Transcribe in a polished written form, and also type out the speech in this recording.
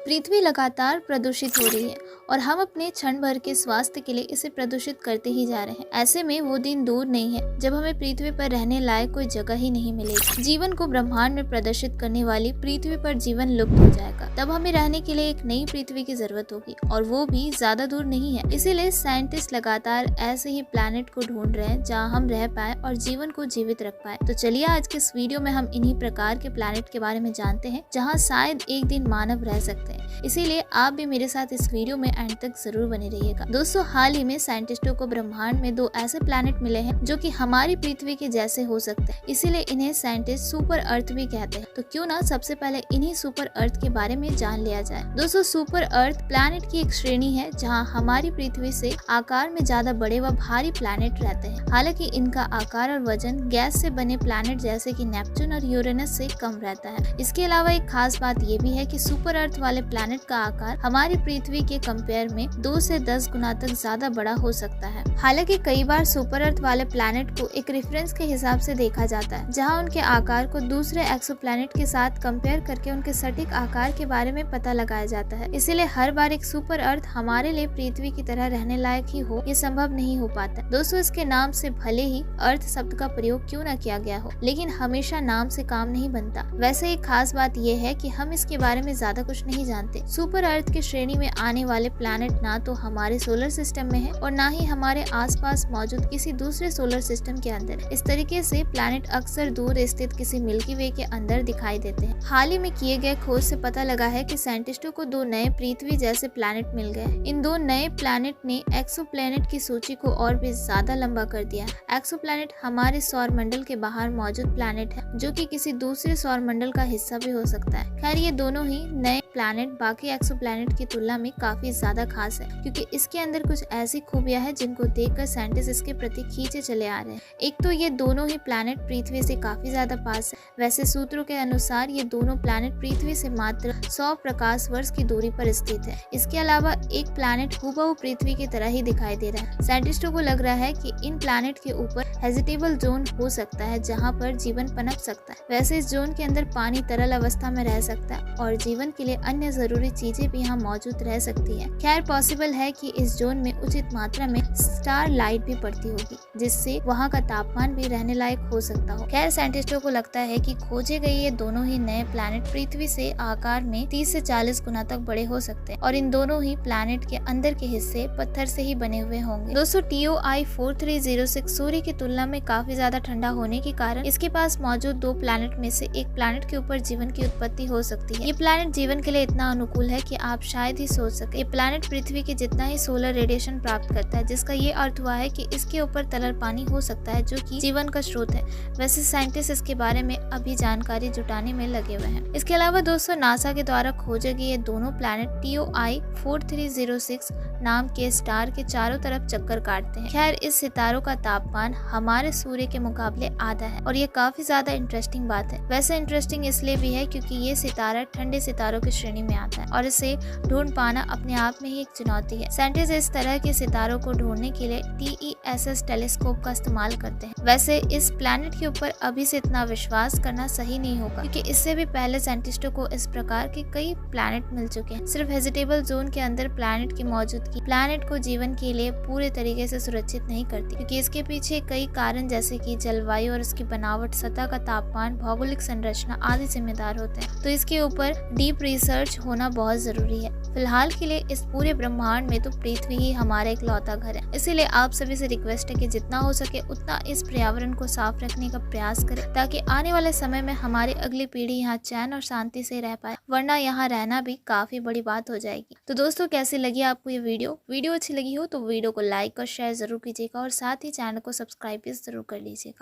पृथ्वी लगातार प्रदूषित हो रही है और हम अपने क्षण भर के स्वास्थ्य के लिए इसे प्रदूषित करते ही जा रहे हैं। ऐसे में वो दिन दूर नहीं है जब हमें पृथ्वी पर रहने लायक कोई जगह ही नहीं मिलेगी। जीवन को ब्रह्मांड में प्रदर्शित करने वाली पृथ्वी पर जीवन लुप्त हो जाएगा। तब हमें रहने के लिए एक नई पृथ्वी की जरूरत होगी और वो भी ज्यादा दूर नहीं है। इसीलिए साइंटिस्ट लगातार ऐसे ही प्लैनेट को ढूंढ रहे हैं जहाँ हम रह पाए और जीवन को जीवित रख पाए। तो चलिए आज के इस वीडियो में हम इन्हीं प्रकार के प्लैनेट के बारे में जानते हैं जहाँ शायद एक दिन मानव रह सकते हैं। इसीलिए आप भी मेरे साथ इस वीडियो में एंड तक जरूर बने रहिएगा। दोस्तों, हाल ही में साइंटिस्टों को ब्रह्मांड में 2 ऐसे प्लैनेट मिले हैं जो कि हमारी पृथ्वी के जैसे हो सकते हैं। इसीलिए इन्हें साइंटिस्ट सुपर अर्थ भी कहते हैं। तो क्यों ना सबसे पहले इन्हीं सुपर अर्थ के बारे में जान लिया जाए। दोस्तों, सुपर अर्थ प्लैनेट की एक श्रेणी है जहाँ हमारी पृथ्वी से आकार में ज्यादा बड़े व भारी प्लैनेट रहते हैं। हालांकि इनका आकार और वजन गैस से बने प्लैनेट जैसे कि नेपच्यून और यूरेनस से कम रहता है। इसके अलावा एक खास बात ये भी है कि सुपर अर्थ वाले प्लैनेट का आकार हमारी पृथ्वी के कंपेयर में 2 से 10 गुना तक ज्यादा बड़ा हो सकता है। हालांकि कई बार सुपर अर्थ वाले प्लैनेट को एक रेफरेंस के हिसाब से देखा जाता है, जहां उनके आकार को दूसरे एक्सोप्लैनेट के साथ कंपेयर करके उनके सटीक आकार के बारे में पता लगाया जाता है। इसीलिए हर बार एक सुपर अर्थ हमारे लिए पृथ्वी की तरह रहने लायक ही हो, ये संभव नहीं हो पाता। दोस्तों, इसके नाम से भले ही अर्थ शब्द का प्रयोग क्यों न किया गया हो, लेकिन हमेशा नाम से काम नहीं बनता। वैसे एक खास बात यह है कि हम इसके बारे में ज्यादा कुछ नहीं जानते। सुपर अर्थ की श्रेणी में आने वाले प्लैनेट ना तो हमारे सोलर सिस्टम में है और ना ही हमारे आसपास मौजूद किसी दूसरे सोलर सिस्टम के अंदर। इस तरीके से प्लैनेट अक्सर दूर स्थित किसी मिल्की वे के अंदर दिखाई देते हैं। हाल ही में किए गए खोज से पता लगा है कि साइंटिस्टों को 2 नए पृथ्वी जैसे प्लैनेट मिल गए। इन 2 नए प्लैनेट ने एक्सोप्लैनेट की सूची को और भी ज्यादा लंबा कर दिया है। एक्सोप्लैनेट हमारे सौर मंडल के बाहर मौजूद प्लैनेट है जो कि किसी दूसरे सौर मंडल का हिस्सा भी हो सकता है। खैर, ये दोनों ही नए प्लैनेट बाकी एक्सोप्लैनेट की तुलना में काफी ज्यादा खास है, क्योंकि इसके अंदर कुछ ऐसी खूबियां हैं जिनको देखकर साइंटिस्ट इसके प्रति खींचे चले आ रहे हैं। एक तो ये दोनों ही प्लैनेट पृथ्वी से काफी ज्यादा पास है। वैसे सूत्रों के अनुसार ये दोनों प्लैनेट पृथ्वी से मात्र 100 प्रकाश वर्ष की दूरी पर स्थित है। इसके अलावा एक प्लैनेट हूबहू पृथ्वी की तरह ही दिखाई दे रहा है। साइंटिस्टों को लग रहा है कि इन प्लैनेट के ऊपर हेजिटेबल जोन हो सकता है जहाँ पर जीवन पनप सकता है। वैसे इस जोन के अंदर पानी तरल अवस्था में रह सकता है और जीवन के लिए अन्य जरूरी चीजें भी यहाँ मौजूद रह सकती है। खैर, पॉसिबल है कि इस जोन में उचित मात्रा में स्टार लाइट भी पड़ती होगी, जिससे वहाँ का तापमान भी रहने लायक हो सकता हो। खैर, साइंटिस्टों को लगता है कि खोजे गए ये दोनों ही नए प्लैनेट पृथ्वी से आकार में 30 से 40 गुना तक बड़े हो सकते हैं और इन दोनों ही प्लैनेट के अंदर के हिस्से पत्थर से ही बने हुए होंगे। दोस्तों, TOI 4306 सूर्य की तुलना में काफी ज्यादा ठंडा होने के कारण इसके पास मौजूद 2 प्लैनेट में से एक प्लैनेट के ऊपर जीवन की उत्पत्ति हो सकती है। ये प्लैनेट जीवन के लिए इतना अनुकूल है कि आप शायद ही सोच सके। ये प्लैनेट पृथ्वी के जितना ही सोलर रेडिएशन प्राप्त करता है, जिसका ये अर्थ हुआ है कि इसके ऊपर तरल पानी हो सकता है जो कि जीवन का स्रोत है। वैसे साइंटिस्ट इसके बारे में अभी जानकारी जुटाने में लगे हुए हैं। इसके अलावा दोस्तों, नासा के द्वारा खोजे गए ये दोनों प्लैनेट TOI 4306 नाम के स्टार के चारों तरफ चक्कर काटते हैं। खैर, इस सितारों का तापमान हमारे सूर्य के मुकाबले आधा है और ये काफी ज्यादा इंटरेस्टिंग बात है। वैसे इंटरेस्टिंग इसलिए भी है क्योंकि ये सितारा ठंडे सितारों की श्रेणी में आता है और इसे ढूंढ पाना अपने आप में ही एक चुनौती है। साइंटिस्ट इस तरह के सितारों को ढूंढने के लिए TESS टेलीस्कोप का इस्तेमाल करते हैं। वैसे इस प्लैनेट के ऊपर अभी से इतना विश्वास करना सही नहीं होगा, क्योंकि इससे भी पहले साइंटिस्टों को इस प्रकार के कई प्लैनेट मिल चुके हैं। सिर्फ हेजिटेबल जोन के अंदर प्लैनेट की मौजूदगी प्लैनेट को जीवन के लिए पूरे तरीके से सुरक्षित नहीं करती, क्योंकि इसके पीछे कई कारण जैसे कि जलवायु और उसकी बनावट, सतह का तापमान, भौगोलिक संरचना आदि जिम्मेदार होते हैं। तो इसके ऊपर डीप रिसर्च होना बहुत जरूरी है। फिलहाल के लिए इस पूरे ब्रह्मांड में तो पृथ्वी ही हमारा इकलौता घर है। इसीलिए आप सभी से रिक्वेस्ट है कि जितना हो सके उतना इस पर्यावरण को साफ रखने का प्रयास करें, ताकि आने वाले समय में हमारी अगली पीढ़ी यहाँ चैन और शांति से रह पाए, वरना यहाँ रहना भी काफी बड़ी बात हो जाएगी। तो दोस्तों, कैसी लगी आपको ये वीडियो अच्छी लगी हो तो वीडियो को लाइक और शेयर जरूर कीजिएगा और साथ ही चैनल को सब्सक्राइब भी जरूर कर लीजिएगा।